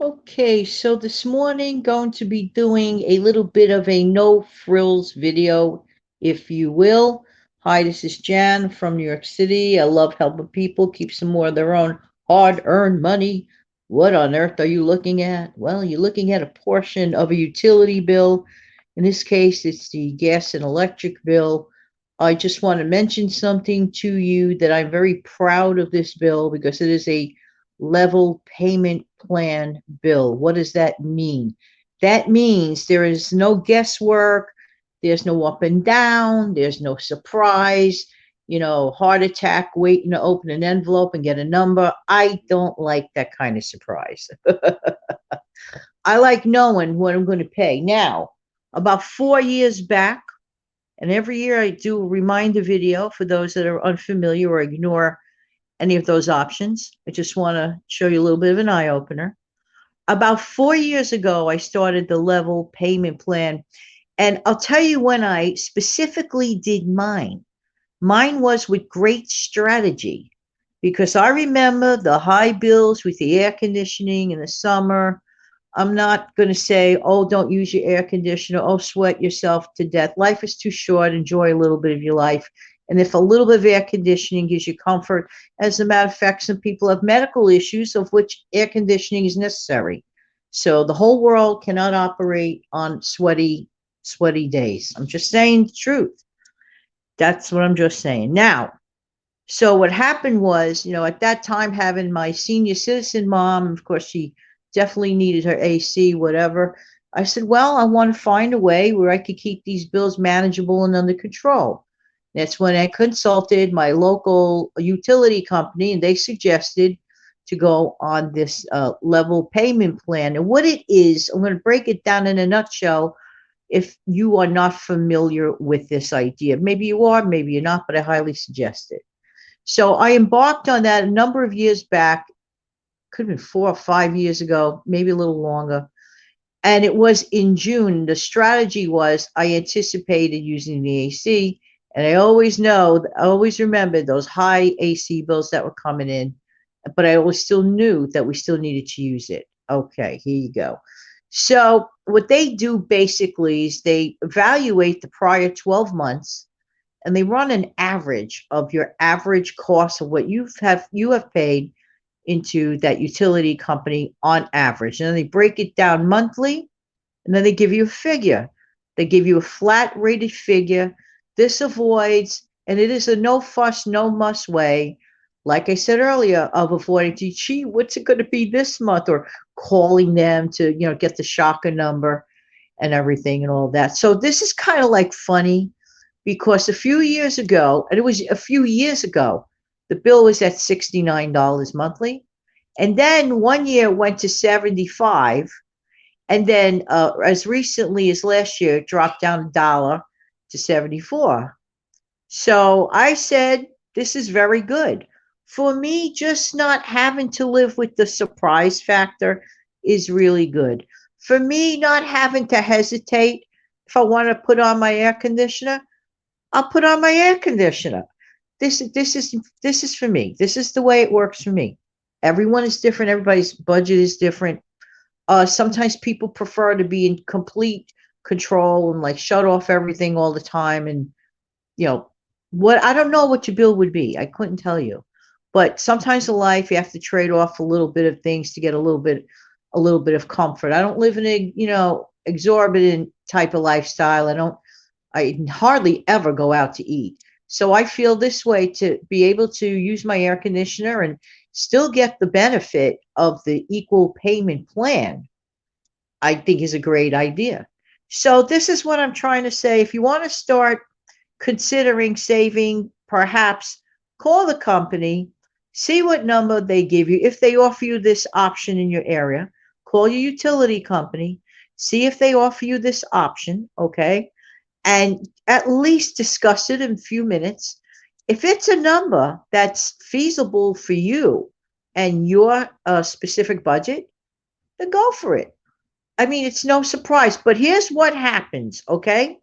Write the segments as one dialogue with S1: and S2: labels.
S1: Okay, so this morning going to be doing a little bit of a no frills video, if you will. Hi, this is Jan from New York City. I love helping people keep some more of their own hard-earned money. What on earth are you looking at? Well, you're looking at a portion of a utility bill. In this case, it's the gas and electric bill. I just want to mention something to you that I'm very proud of this bill because it is a level payment plan bill. What does that mean? That means there is no guesswork, there's no up and down, there's no surprise, heart attack waiting to open an envelope and get a number. I don't like that kind of surprise. I like knowing what I'm going to pay. Now, about 4 years back, and every year I do a reminder video for those that are unfamiliar or ignore any of those options. I just want to show you a little bit of an eye opener. About 4 years ago, I started the level payment plan. And I'll tell you when I specifically did mine. Mine was with great strategy because I remember the high bills with the air conditioning in the summer. I'm not going to say, oh, don't use your air conditioner. Oh, sweat yourself to death. Life is too short. Enjoy a little bit of your life. And if a little bit of air conditioning gives you comfort, as a matter of fact, some people have medical issues of which air conditioning is necessary. So the whole world cannot operate on sweaty days. I'm just saying the truth. That's what I'm just saying. Now, so what happened was, at that time, having my senior citizen mom, of course, she definitely needed her AC, whatever. I said, well, I want to find a way where I could keep these bills manageable and under control. That's when I consulted my local utility company, and they suggested to go on this level payment plan. And what it is, I'm going to break it down in a nutshell if you are not familiar with this idea. Maybe you are, maybe you're not, but I highly suggest it. So I embarked on that a number of years back, could have been 4 or 5 years ago, maybe a little longer. And it was in June. The strategy was I anticipated using the AC. And I always remembered those high AC bills that were coming in, but I always still knew that we still needed to use it. Okay, here you go. So what they do basically is they evaluate the prior 12 months and they run an average of your average cost of what you have paid into that utility company on average. And then they break it down monthly, and then they give you a figure. They give you a flat rated figure. This avoids, and it is a no fuss, no muss way, like I said earlier, of avoiding, gee, what's it going to be this month? Or calling them to, get the shocker number and everything and all that. So this is kind of like funny because a few years ago, and it was a few years ago, the bill was at $69 monthly. And then one year it went to 75. And then as recently as last year, it dropped down $1 to 74. So I said, this is very good. For me, just not having to live with the surprise factor is really good. For me, not having to hesitate if I want to put on my air conditioner, I'll put on my air conditioner. This is for me. This is the way it works for me. Everyone is different. Everybody's budget is different. Sometimes people prefer to be in complete control and like shut off everything all the time. And you know what? I don't know what your bill would be. I couldn't tell you. But sometimes in life you have to trade off a little bit of things to get a little bit of comfort. I don't live in a exorbitant type of lifestyle. I hardly ever go out to eat. So I feel this way to be able to use my air conditioner and still get the benefit of the equal payment plan, I think is a great idea. So this is what I'm trying to say. If you want to start considering saving, perhaps call the company, see what number they give you. If they offer you this option in your area, call your utility company, see if they offer you this option, okay? And at least discuss it in a few minutes. If it's a number that's feasible for you and your specific budget, then go for it. I mean, it's no surprise, but here's what happens, okay?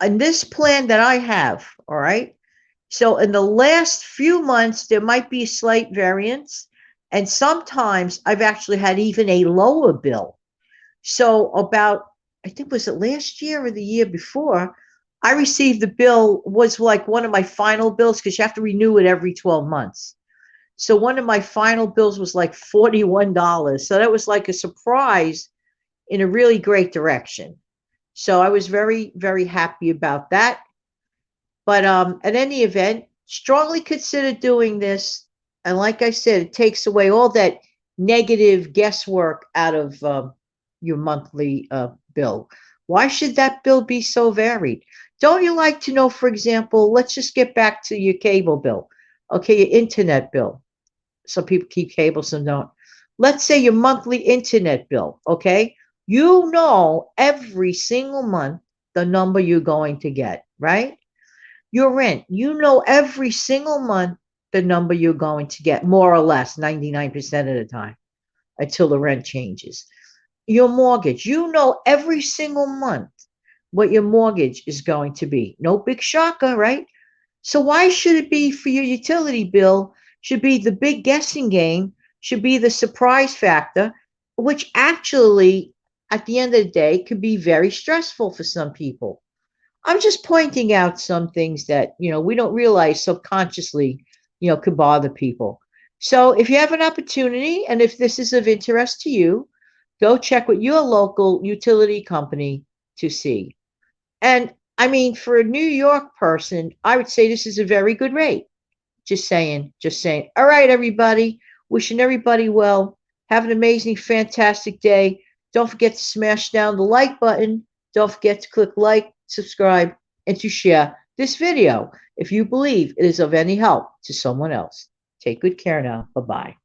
S1: In this plan that I have, all right? So in the last few months, there might be a slight variance. And sometimes I've actually had even a lower bill. So about, I think, was it last year or the year before, I received the bill, was like one of my final bills because you have to renew it every 12 months. So one of my final bills was like $41. So that was like a surprise in a really great direction. So I was very, very happy about that. But at any event, strongly consider doing this. And like I said, it takes away all that negative guesswork out of your monthly bill. Why should that bill be so varied? Don't you like to know, for example, let's just get back to your cable bill. Okay, your internet bill. Some people keep cable, some don't. Let's say your monthly internet bill, okay? You know every single month the number you're going to get, right? Your rent, you know every single month the number you're going to get, more or less, 99% of the time, until the rent changes. Your mortgage, you know every single month what your mortgage is going to be. No big shocker, right? So why should it be for your utility bill? Should be the big guessing game, should be the surprise factor, which actually, at the end of the day, could be very stressful for some people. I'm just pointing out some things that, we don't realize subconsciously, could bother people. So if you have an opportunity and if this is of interest to you, go check with your local utility company to see. And I mean, for a New York person, I would say this is a very good rate. Just saying, just saying. All right, everybody. Wishing everybody well. Have an amazing, fantastic day. Don't forget to smash down the like button. Don't forget to click like, subscribe, and to share this video if you believe it is of any help to someone else. Take good care now. Bye bye.